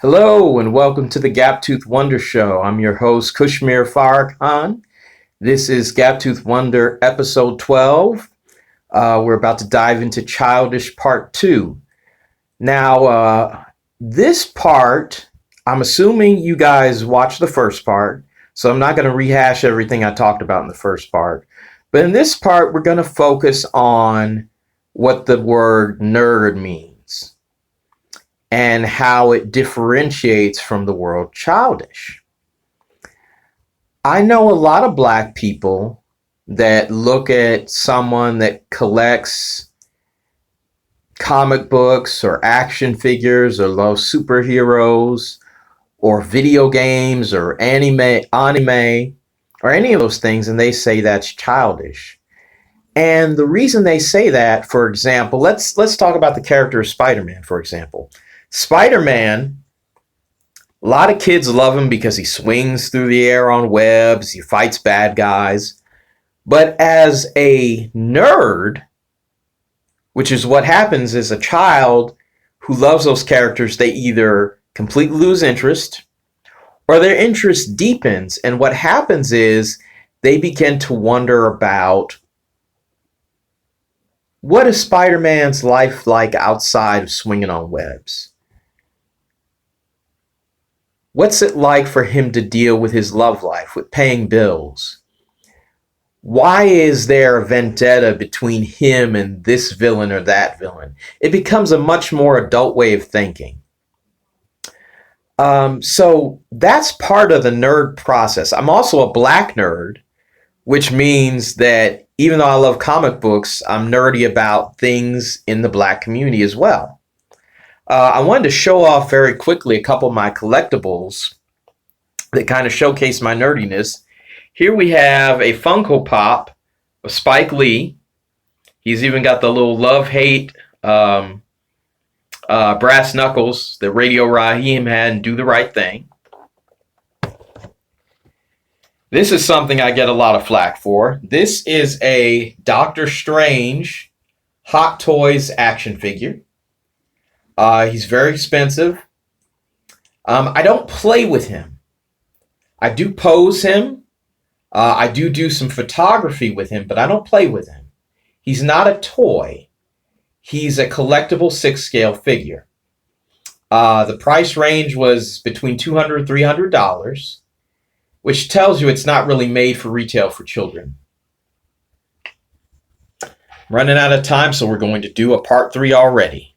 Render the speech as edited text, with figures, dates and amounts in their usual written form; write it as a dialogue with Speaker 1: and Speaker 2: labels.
Speaker 1: Hello and welcome to the Gaptooth Wonder Show. I'm your host, Kushmir Farrakhan. This is Gaptooth Wonder episode 12. We're about to dive into Childish part 2. Now, this part, I'm assuming you guys watched the first part, so I'm not going to rehash everything I talked about in the first part. But in this part, we're going to focus on what the word nerd means and how it differentiates from the word childish. I know a lot of black people that look at someone that collects comic books or action figures or loves superheroes or video games or anime or any of those things, and they say that's childish. And the reason they say that, for example, let's talk about the character of Spider-Man, for example. Spider-Man, a lot of kids love him because he swings through the air on webs, he fights bad guys. But as a nerd, which is what happens as a child who loves those characters, they either completely lose interest or their interest deepens. And what happens is they begin to wonder about, what is Spider-Man's life like outside of swinging on webs? What's it like for him to deal with his love life, with paying bills? Why is there a vendetta between him and this villain or that villain? It becomes a much more adult way of thinking. So that's part of the nerd process. I'm also a black nerd, which means that even though I love comic books, I'm nerdy about things in the black community as well. I wanted to show off very quickly a couple of my collectibles that kind of showcase my nerdiness. Here we have a Funko Pop of Spike Lee. He's even got the little love-hate brass knuckles that Radio Raheem had in Do the Right Thing. This is something I get a lot of flack for. This is a Doctor Strange Hot Toys action figure. He's very expensive. I don't play with him. I do pose him. I do some photography with him, but I don't play with him. He's not a toy. He's a collectible 6-scale figure. The price range was between $200 and $300, which tells you it's not really made for retail for children. I'm running out of time, so we're going to do a part 3 already.